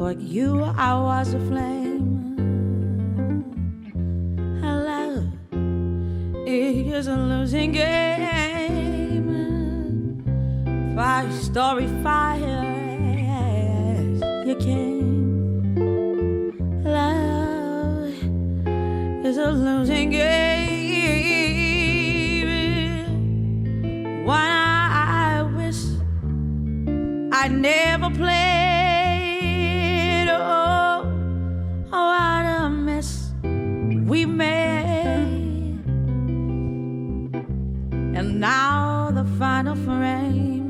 For you I was a flame. Love is a losing game. 5-story fires you came. Love is a losing game. One I wish I never played. Oh, what a mess we made. And now the final frame.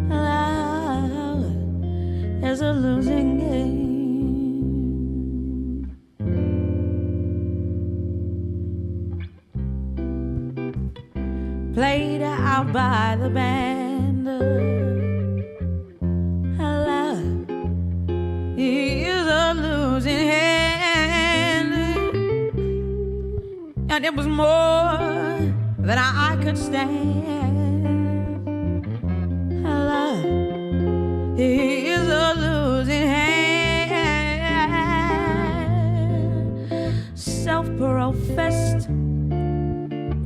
Love is a losing game. Played out by the band. Love is a losing hand. And it was more than I could stand. Love is a losing hand. Self-professed,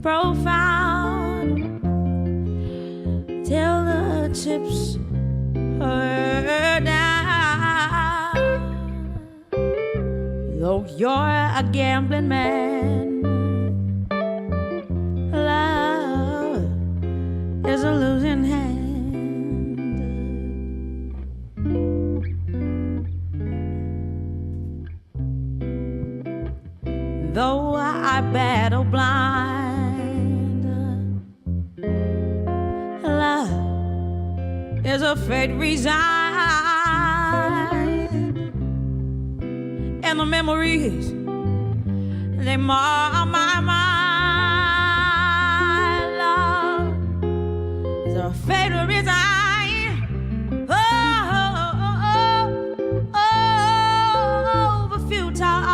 profound, till the chips are down. Though you're a gambling man, love is a losing hand. Though I battle blind, love is a fate resigned. And the memories, they mar my mind. Love is a fate resigned. Oh, the futile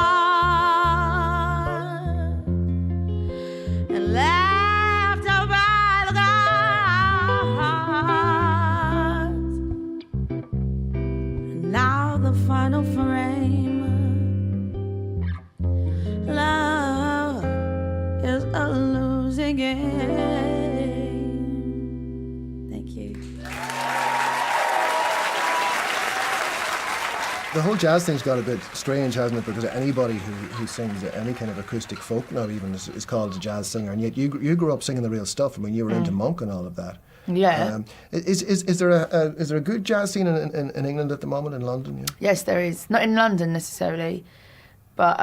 and left out by the gods. Now the final frame. Love is a losing game. Thank you. The whole jazz thing's got a bit strange, hasn't it? Because anybody who sings any kind of acoustic folk now even is called a jazz singer, and yet you grew up singing the real stuff. I mean, you were into Monk and all of that. Yeah. Is there a good jazz scene in England at the moment, in London? Yeah? Yes, there is. Not in London necessarily, but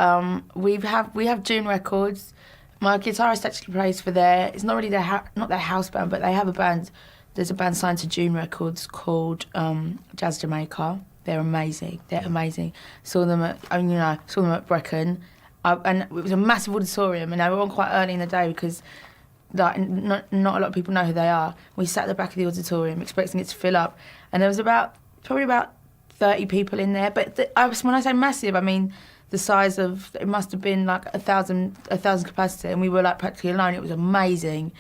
we have June Records. My guitarist actually plays for there. It's not really not their house band, but they have a band. There's a band signed to June Records called Jazz Jamaica. They're amazing. They're amazing. Saw them at Brecon, and it was a massive auditorium, and they were on quite early in the day because not a lot of people know who they are. We sat at the back of the auditorium expecting it to fill up, and there was probably about 30 people in there. But when I say massive, I mean the size of, it must have been like 1,000 capacity, and we were like practically alone. It was amazing.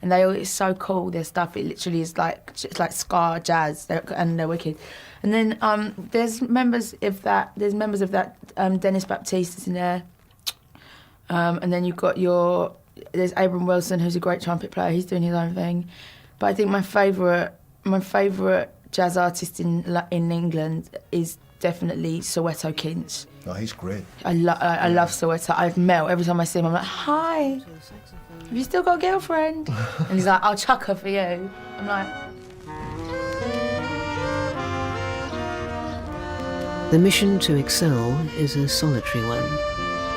And it's so cool, their stuff. It literally is like, it's like ska jazz, and they're wicked. And then there's members of that Dennis Baptiste is in there. And then you've got there's Abram Wilson, who's a great trumpet player. He's doing his own thing. But I think my favourite jazz artist in England is definitely Soweto Kinch. Oh, he's great. I love Soweto. I've met every time I see him. I'm like, hi. Have you still got a girlfriend? And he's like, I'll chuck her for you. I'm like... The mission to excel is a solitary one.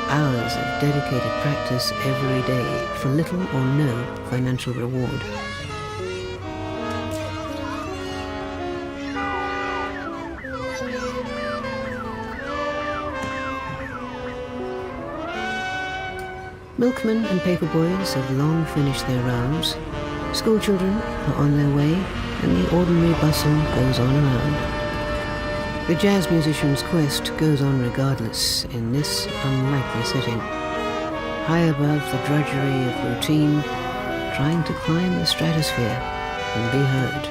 Hours of dedicated practice every day for little or no financial reward. Milkmen and paperboys have long finished their rounds. Schoolchildren are on their way, and the ordinary bustle goes on around. The jazz musician's quest goes on regardless in this unlikely setting. High above the drudgery of routine, trying to climb the stratosphere and be heard.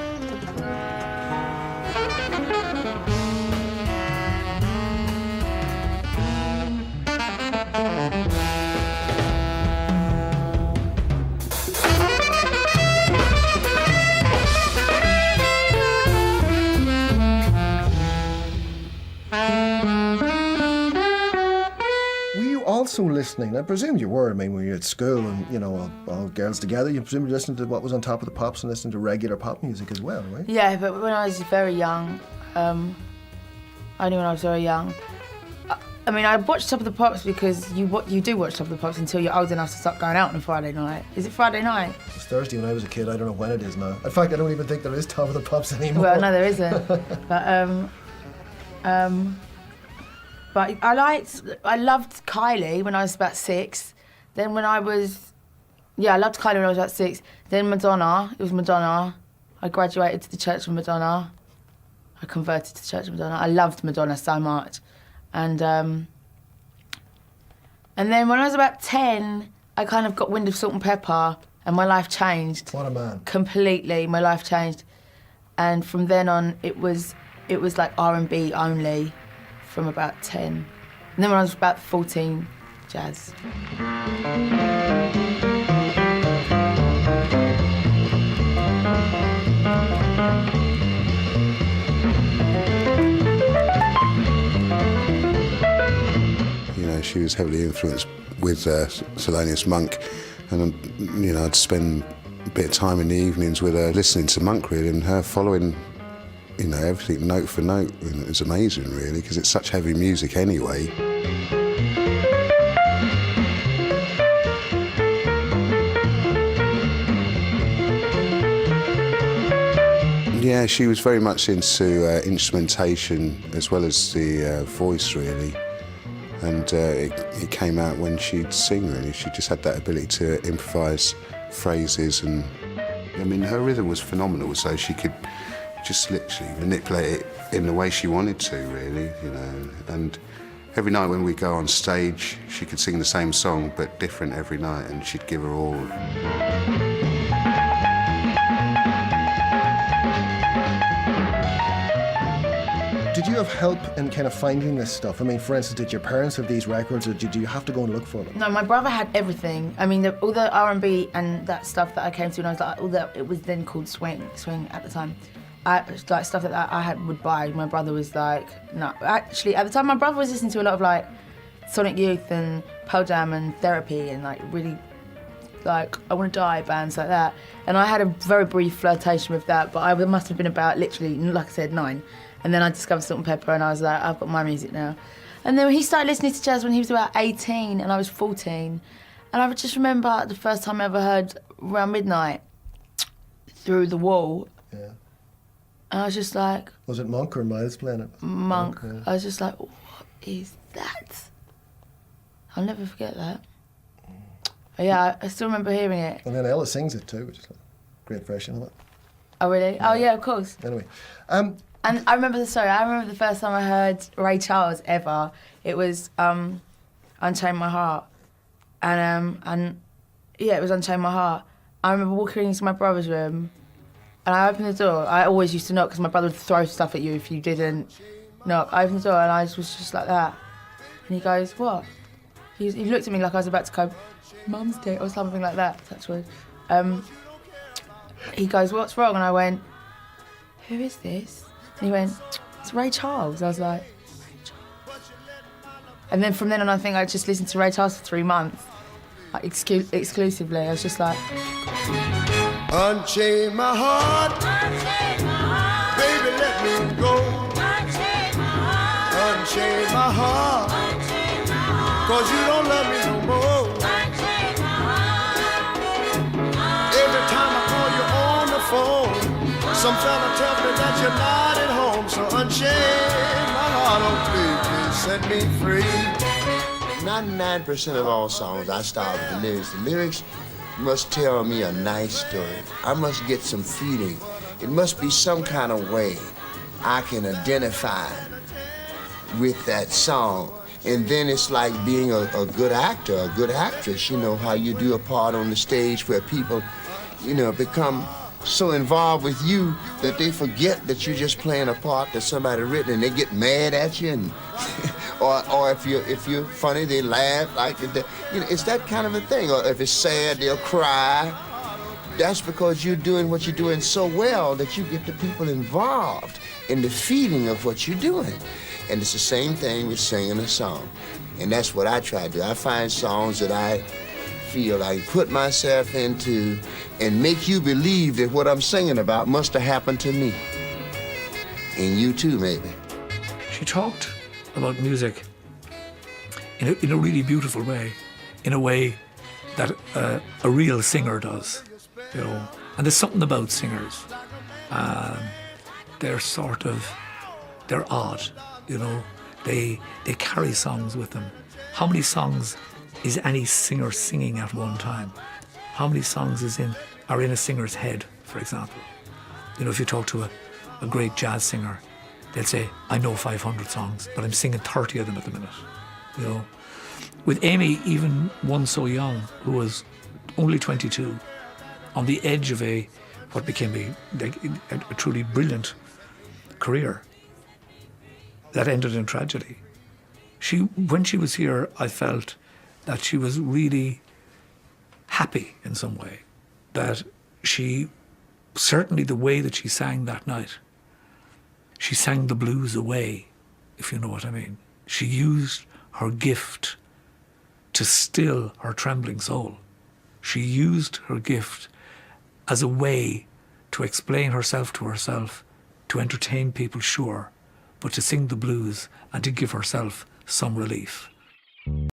also listening, I presume you were, I mean, when you were at school and, you know, all girls together, you presume you were listening to what was on Top of the Pops and listening to regular pop music as well, right? Yeah, but when I was very young, only when I was very young, I mean, I watched Top of the Pops because you do watch Top of the Pops until you're old enough to start going out on a Friday night. Is it Friday night? It was Thursday when I was a kid. I don't know when it is now. In fact, I don't even think there is Top of the Pops anymore. Well, no, there isn't. But I loved Kylie when I was about 6. Then I loved Kylie when I was about 6. Then Madonna. It was Madonna. I graduated to the Church of Madonna. I converted to the Church of Madonna. I loved Madonna so much. And then when I was about 10, I kind of got wind of Salt and Pepper, and my life changed. What a man. Completely, my life changed. And from then on, it was like R&B only from about 10. And then when I was about 14, jazz. She was heavily influenced with Thelonious Monk, and you know, I'd spend a bit of time in the evenings with her listening to Monk, really, and her following, you know, everything note for note. And it was amazing, really, because it's such heavy music anyway. Yeah, she was very much into instrumentation as well as the voice, really. And it came out when she'd sing, really. She just had that ability to improvise phrases, and I mean, her rhythm was phenomenal, so she could just literally manipulate it in the way she wanted to, really, you know. And every night when we go on stage, she could sing the same song, but different every night, and she'd give her all. Did you have help in kind of finding this stuff? I mean, for instance, did your parents have these records, or did you have to go and look for them? No, my brother had everything. I mean, all the R&B and that stuff that I came to when I was like, it was then called swing at the time. Like stuff that I would buy. My brother was like, no. Actually, at the time, my brother was listening to a lot of like Sonic Youth and Pearl Jam and Therapy and like really like I Want to Die bands like that. And I had a very brief flirtation with that, but I must have been about literally, like I said, 9. And then I discovered Salt and Pepper, and I was like, I've got my music now. And then he started listening to jazz when he was about 18, and I was 14. And I just remember the first time I ever heard Around Midnight, Through the Wall. Yeah. And I was just like... Was it Monk or Miles playing it? Monk. Yeah. I was just like, what is that? I'll never forget that. But yeah, I still remember hearing it. And then Ella sings it too, which is a great version of it. Oh, really? Yeah. Oh, yeah, of course. Anyway. And I remember the first time I heard Ray Charles ever. It was Unchain My Heart. And yeah, it was Unchain My Heart. I remember walking into my brother's room, and I opened the door. I always used to knock because my brother would throw stuff at you if you didn't knock. I opened the door and I was just like that. And he goes, what? He looked at me like I was about to go, Mum's dead, or something like that. That's weird. He goes, what's wrong? And I went, who is this? And he went, it's Ray Charles. I was like, Ray Charles. And then from then on, I think I just listened to Ray Charles for 3 months, like exclusively. I was just like, unchain my heart, baby, let me go. Unchain my heart, 'cause you don't love me no more. Every time I call you on the phone, some fella tells me that you're not at home. So unchain my heart, oh please, please set me free. 99% of all songs, I start with the lyrics. The lyrics must tell me a nice story. I must get some feeling. It must be some kind of way I can identify with that song. And then it's like being a good actor, a good actress, you know, how you do a part on the stage where people, you know, become so involved with you that they forget that you're just playing a part that somebody written, and they get mad at you, and or if you're funny, they laugh, like, you know, it's that kind of a thing. Or if it's sad, they'll cry. That's because you're doing what you're doing so well that you get the people involved in the feeling of what you're doing. And it's the same thing with singing a song. And that's what I try to do. I find songs that I feel I put myself into and make you believe that what I'm singing about must have happened to me. And you too, maybe. She talked about music in a really beautiful way, in a way that a real singer does, you know. And there's something about singers. They're odd, you know. They carry songs with them. How many songs is any singer singing at one time? How many songs are in a singer's head, for example? You know, if you talk to a great jazz singer, they'll say, I know 500 songs, but I'm singing 30 of them at the minute, you know. With Amy, even one so young, who was only 22, on the edge of what became a truly brilliant career, that ended in tragedy. When she was here, I felt that she was really happy in some way, that certainly the way that she sang that night, she sang the blues away, if you know what I mean. She used her gift to still her trembling soul. She used her gift as a way to explain herself to herself, to entertain people, sure, but to sing the blues and to give herself some relief.